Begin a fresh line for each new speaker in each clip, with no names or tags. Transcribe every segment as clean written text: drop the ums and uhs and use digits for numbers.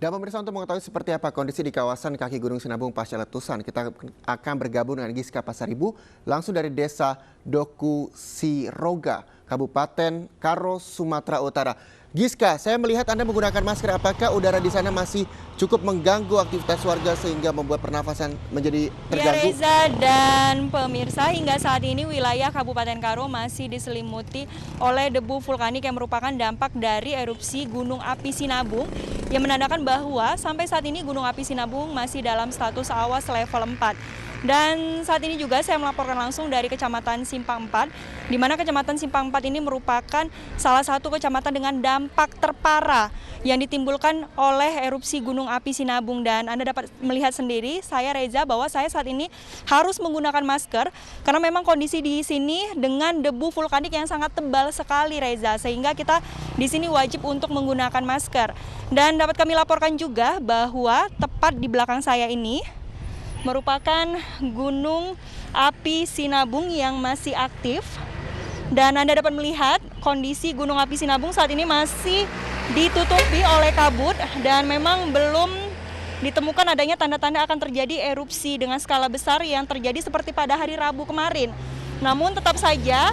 Dan pemirsa, untuk mengetahui seperti apa kondisi di kawasan kaki Gunung Sinabung pasca letusan, kita akan bergabung dengan Giska Pasaribu langsung dari Desa Doku Siroga, Kabupaten Karo, Sumatera Utara. Giska, saya melihat Anda menggunakan masker. Apakah udara di sana masih cukup mengganggu aktivitas warga sehingga membuat pernafasan menjadi terganggu?
Ya, Reza dan pemirsa, hingga saat ini wilayah Kabupaten Karo masih diselimuti oleh debu vulkanik yang merupakan dampak dari erupsi Gunung Api Sinabung, yang menandakan bahwa sampai saat ini Gunung Api Sinabung masih dalam status awas level 4. Dan saat ini juga saya melaporkan langsung dari Kecamatan Simpang 4, di mana Kecamatan Simpang 4 ini merupakan salah satu kecamatan dengan dampak terparah yang ditimbulkan oleh erupsi Gunung Api Sinabung. Dan Anda dapat melihat sendiri, saya Reza, bahwa saya saat ini harus menggunakan masker karena memang kondisi di sini dengan debu vulkanik yang sangat tebal sekali, Reza, sehingga kita di sini wajib untuk menggunakan masker. Dan dapat kami laporkan juga bahwa tepat di belakang saya ini merupakan Gunung Api Sinabung yang masih aktif. Dan Anda dapat melihat kondisi Gunung Api Sinabung saat ini masih ditutupi oleh kabut dan memang belum ditemukan adanya tanda-tanda akan terjadi erupsi dengan skala besar yang terjadi seperti pada hari Rabu kemarin. Namun tetap saja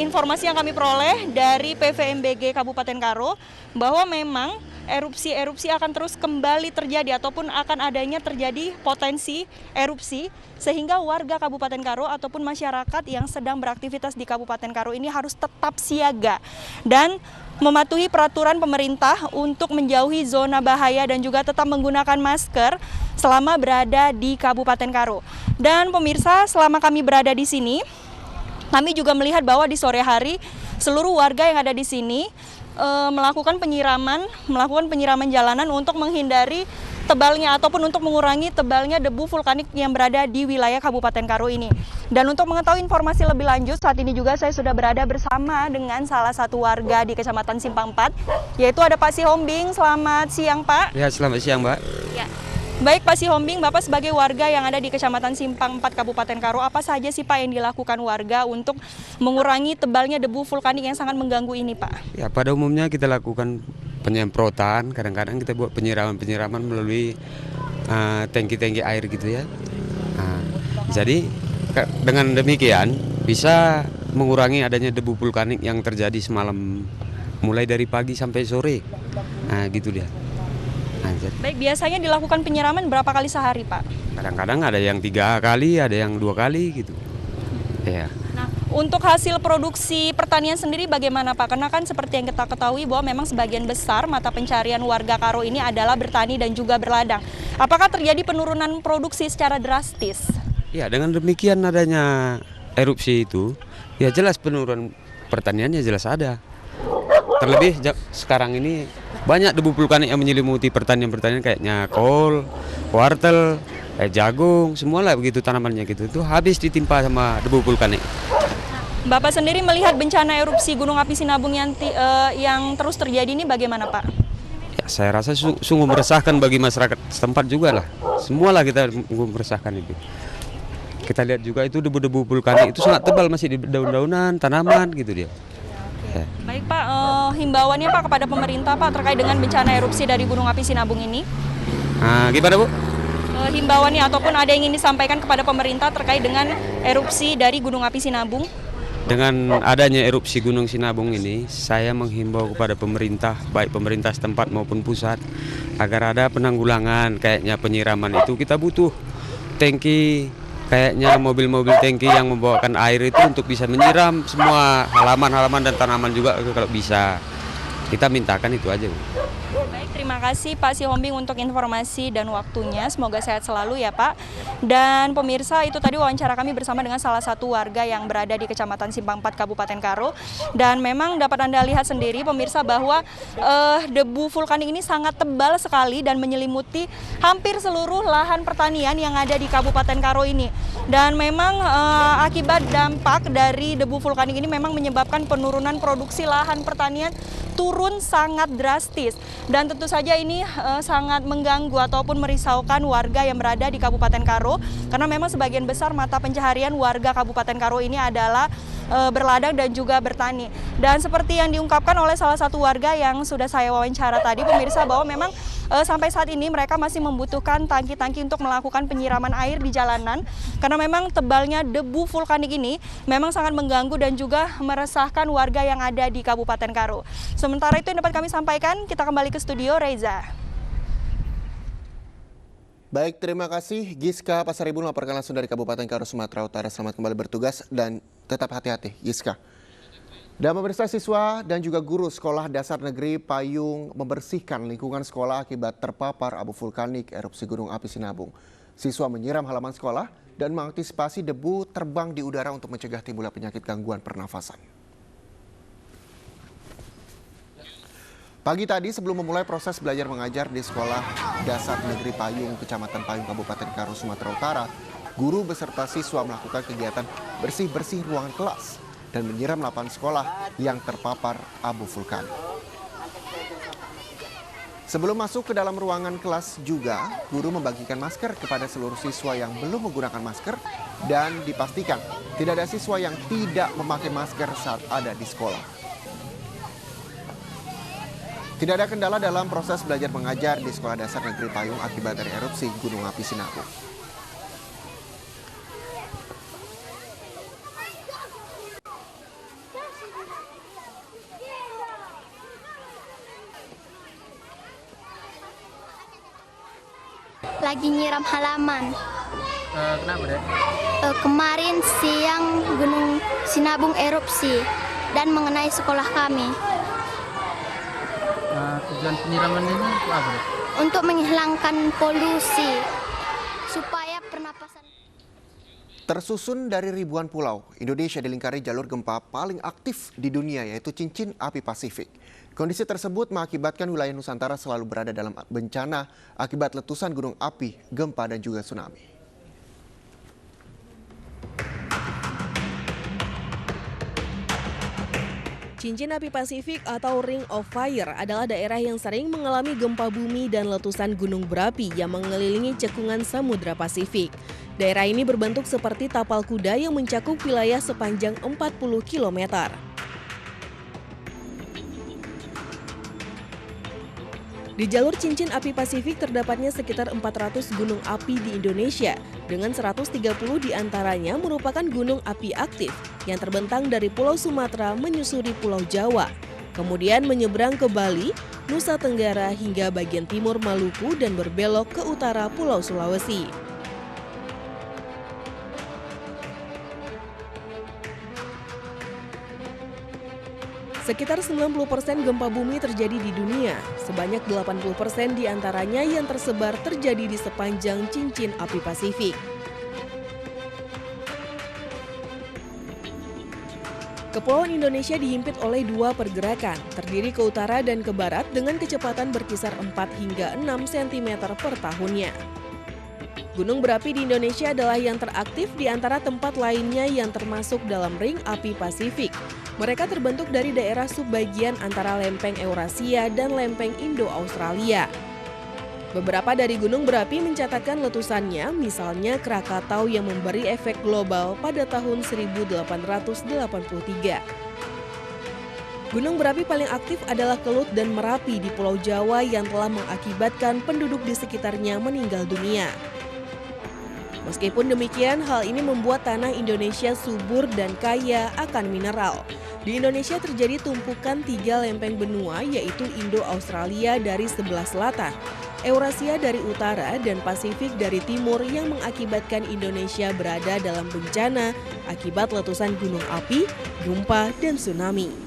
informasi yang kami peroleh dari PVMBG Kabupaten Karo bahwa memang erupsi akan terus kembali terjadi ataupun akan adanya terjadi potensi erupsi, sehingga warga Kabupaten Karo ataupun masyarakat yang sedang beraktivitas di Kabupaten Karo ini harus tetap siaga dan mematuhi peraturan pemerintah untuk menjauhi zona bahaya dan juga tetap menggunakan masker selama berada di Kabupaten Karo. Dan pemirsa, selama kami berada di sini, kami juga melihat bahwa di sore hari seluruh warga yang ada di sini melakukan penyiraman jalanan untuk menghindari tebalnya ataupun untuk mengurangi tebalnya debu vulkanik yang berada di wilayah Kabupaten Karo ini. Dan untuk mengetahui informasi lebih lanjut, saat ini juga saya sudah berada bersama dengan salah satu warga di Kecamatan Simpang 4, yaitu ada Pak Sihombing. Selamat siang, Pak.
Ya, selamat siang, Mbak.
Ya. Baik, Pak Sihombing, Bapak sebagai warga yang ada di Kecamatan Simpang 4 Kabupaten Karo, apa saja sih Pak yang dilakukan warga untuk mengurangi tebalnya debu vulkanik yang sangat mengganggu ini, Pak?
Ya, pada umumnya kita lakukan penyemprotan, kadang-kadang kita buat penyiraman melalui tangki-tangki air gitu ya. Jadi dengan demikian bisa mengurangi adanya debu vulkanik yang terjadi semalam mulai dari pagi sampai sore. Gitu dia.
Baik, biasanya dilakukan penyiraman berapa kali sehari, Pak?
Kadang-kadang ada yang 3 kali, ada yang 2 kali gitu. Ya.
Nah, untuk hasil produksi pertanian sendiri bagaimana, Pak? Karena kan seperti yang kita ketahui bahwa memang sebagian besar mata pencarian warga Karo ini adalah bertani dan juga berladang. Apakah terjadi penurunan produksi secara drastis?
Ya, dengan demikian adanya erupsi itu, ya jelas penurunan pertaniannya jelas ada. Terlebih sekarang ini banyak debu vulkanik yang menyelimuti pertanian-pertanian kayaknya kol, wortel, jagung, semualah begitu tanamannya gitu. Itu habis ditimpa sama debu vulkanik.
Bapak sendiri melihat bencana erupsi Gunung Api Sinabung yang terus terjadi ini bagaimana, Pak?
Ya, saya rasa sungguh meresahkan bagi masyarakat setempat juga lah. Semualah kita meresahkan itu. Kita lihat juga itu debu-debu vulkanik itu sangat tebal, masih di daun-daunan, tanaman gitu dia.
Ya. Baik, Pak, himbauannya Pak kepada pemerintah, Pak, terkait dengan bencana erupsi dari Gunung Api Sinabung ini.
Gimana, Bu?
Himbauannya ataupun ada yang ingin disampaikan kepada pemerintah terkait dengan erupsi dari Gunung Api Sinabung.
Dengan adanya erupsi Gunung Sinabung ini, saya menghimbau kepada pemerintah, baik pemerintah setempat maupun pusat, agar ada penanggulangan kayaknya penyiraman itu. Kita butuh tangki, kayaknya mobil-mobil tangki yang membawakan air itu untuk bisa menyiram semua halaman-halaman dan tanaman juga kalau bisa. Kita mintakan itu aja, Bu.
Baik, terima kasih Pak Sihombing untuk informasi dan waktunya. Semoga sehat selalu ya, Pak. Dan pemirsa, itu tadi wawancara kami bersama dengan salah satu warga yang berada di Kecamatan Simpang 4 Kabupaten Karo. Dan memang dapat Anda lihat sendiri pemirsa bahwa debu vulkanik ini sangat tebal sekali dan menyelimuti hampir seluruh lahan pertanian yang ada di Kabupaten Karo ini. Dan memang akibat dampak dari debu vulkanik ini memang menyebabkan penurunan produksi lahan pertanian turun sangat drastis. Dan tentu saja ini sangat mengganggu ataupun merisaukan warga yang berada di Kabupaten Karo, karena memang sebagian besar mata pencaharian warga Kabupaten Karo ini adalah berladang dan juga bertani. Dan seperti yang diungkapkan oleh salah satu warga yang sudah saya wawancara tadi, pemirsa, bahwa memang sampai saat ini mereka masih membutuhkan tangki-tangki untuk melakukan penyiraman air di jalanan karena memang tebalnya debu vulkanik ini memang sangat mengganggu dan juga meresahkan warga yang ada di Kabupaten Karo. Sementara itu yang dapat kami sampaikan, kita kembali ke studio, Reza.
Baik, terima kasih Giska Pasaribu melaporkan langsung dari Kabupaten Karo, Sumatera Utara. Selamat kembali bertugas dan tetap hati-hati, Giska. Dan pemirsa, siswa dan juga guru Sekolah Dasar Negeri Payung membersihkan lingkungan sekolah akibat terpapar abu vulkanik erupsi Gunung Api Sinabung. Siswa menyiram halaman sekolah dan mengantisipasi debu terbang di udara untuk mencegah timbulnya penyakit gangguan pernafasan. Pagi tadi sebelum memulai proses belajar mengajar di Sekolah Dasar Negeri Payung, Kecamatan Payung, Kabupaten Karo, Sumatera Utara, guru beserta siswa melakukan kegiatan bersih-bersih ruangan kelas dan menyiram lapangan sekolah yang terpapar abu vulkanik. Sebelum masuk ke dalam ruangan kelas juga, guru membagikan masker kepada seluruh siswa yang belum menggunakan masker dan dipastikan tidak ada siswa yang tidak memakai masker saat ada di sekolah. Tidak ada kendala dalam proses belajar mengajar di Sekolah Dasar Negeri Payung akibat dari erupsi Gunung Api Sinabung.
Lagi nyiram halaman.
Kenapa deh?
Kemarin siang Gunung Sinabung erupsi dan mengenai sekolah kami.
Tujuan penyiraman ini apa deh?
Untuk menghilangkan polusi supaya pernapasan.
Tersusun dari ribuan pulau, Indonesia dilingkari jalur gempa paling aktif di dunia, yaitu cincin api Pasifik. Kondisi tersebut mengakibatkan wilayah Nusantara selalu berada dalam bencana akibat letusan gunung api, gempa, dan juga tsunami.
Cincin api Pasifik atau Ring of Fire adalah daerah yang sering mengalami gempa bumi dan letusan gunung berapi yang mengelilingi cekungan Samudra Pasifik. Daerah ini berbentuk seperti tapal kuda yang mencakup wilayah sepanjang 40 km. Di jalur cincin api Pasifik terdapatnya sekitar 400 gunung api di Indonesia, dengan 130 diantaranya merupakan gunung api aktif yang terbentang dari Pulau Sumatera menyusuri Pulau Jawa, kemudian menyeberang ke Bali, Nusa Tenggara hingga bagian timur Maluku dan berbelok ke utara Pulau Sulawesi. Sekitar 90% gempa bumi terjadi di dunia, sebanyak 80% diantaranya yang tersebar terjadi di sepanjang cincin api Pasifik. Kepulauan Indonesia dihimpit oleh dua pergerakan, terdiri ke utara dan ke barat dengan kecepatan berkisar 4 hingga 6 cm per tahunnya. Gunung berapi di Indonesia adalah yang teraktif di antara tempat lainnya yang termasuk dalam ring api Pasifik. Mereka terbentuk dari daerah subbagian antara lempeng Eurasia dan lempeng Indo-Australia. Beberapa dari gunung berapi mencatatkan letusannya, misalnya Krakatau yang memberi efek global pada tahun 1883. Gunung berapi paling aktif adalah Kelut dan Merapi di Pulau Jawa yang telah mengakibatkan penduduk di sekitarnya meninggal dunia. Meskipun demikian, hal ini membuat tanah Indonesia subur dan kaya akan mineral. Di Indonesia terjadi tumpukan 3 lempeng benua, yaitu Indo-Australia dari sebelah selatan, Eurasia dari utara, dan Pasifik dari timur yang mengakibatkan Indonesia berada dalam bencana akibat letusan gunung api, gempa, dan tsunami.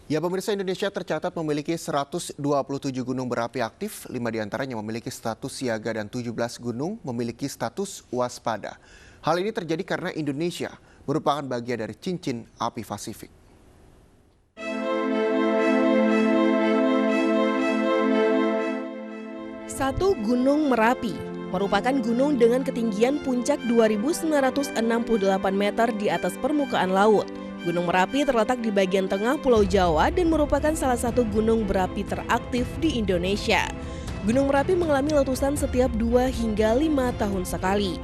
Ya, pemirsa, Indonesia tercatat memiliki 127 gunung berapi aktif, 5 diantaranya memiliki status siaga dan 17 gunung memiliki status waspada. Hal ini terjadi karena Indonesia merupakan bagian dari cincin api Pasifik.
Satu, Gunung Merapi merupakan gunung dengan ketinggian puncak 2.968 meter di atas permukaan laut. Gunung Merapi terletak di bagian tengah Pulau Jawa dan merupakan salah satu gunung berapi teraktif di Indonesia. Gunung Merapi mengalami letusan setiap 2 hingga 5 tahun sekali.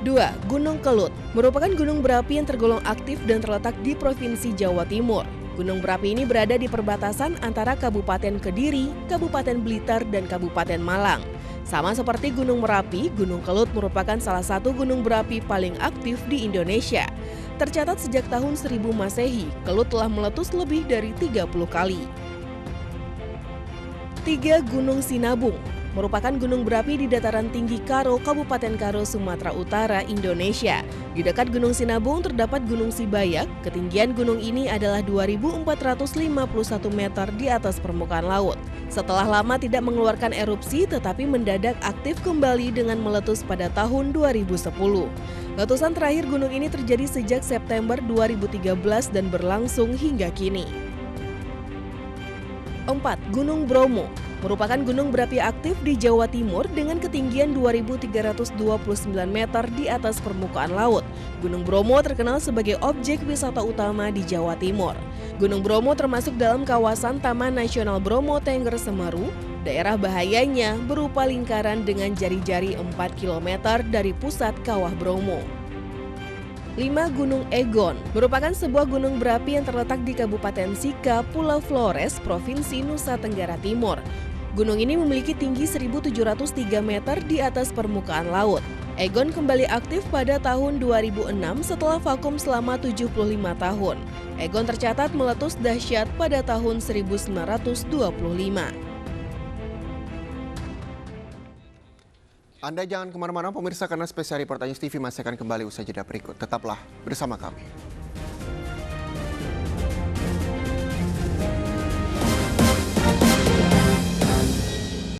2. Gunung Kelut merupakan gunung berapi yang tergolong aktif dan terletak di Provinsi Jawa Timur. Gunung berapi ini berada di perbatasan antara Kabupaten Kediri, Kabupaten Blitar, dan Kabupaten Malang. Sama seperti Gunung Merapi, Gunung Kelut merupakan salah satu gunung berapi paling aktif di Indonesia. Tercatat sejak tahun 1000 Masehi, Kelut telah meletus lebih dari 30 kali. 3. Gunung Sinabung merupakan gunung berapi di dataran tinggi Karo, Kabupaten Karo, Sumatera Utara, Indonesia. Di dekat Gunung Sinabung terdapat Gunung Sibayak. Ketinggian gunung ini adalah 2.451 meter di atas permukaan laut. Setelah lama tidak mengeluarkan erupsi, tetapi mendadak aktif kembali dengan meletus pada tahun 2010. Letusan terakhir gunung ini terjadi sejak September 2013 dan berlangsung hingga kini. 4. Gunung Bromo merupakan gunung berapi aktif di Jawa Timur dengan ketinggian 2.329 meter di atas permukaan laut. Gunung Bromo terkenal sebagai objek wisata utama di Jawa Timur. Gunung Bromo termasuk dalam kawasan Taman Nasional Bromo Tengger Semeru. Daerah bahayanya berupa lingkaran dengan jari-jari 4 km dari pusat kawah Bromo. 5. Gunung Egon merupakan sebuah gunung berapi yang terletak di Kabupaten Sika, Pulau Flores, Provinsi Nusa Tenggara Timur. Gunung ini memiliki tinggi 1.703 meter di atas permukaan laut. Egon kembali aktif pada tahun 2006 setelah vakum selama 75 tahun. Egon tercatat meletus dahsyat pada tahun 1925.
Anda jangan kemana-mana pemirsa karena spesial Reporter News TV masih akan kembali usai jeda berikut. Tetaplah bersama kami.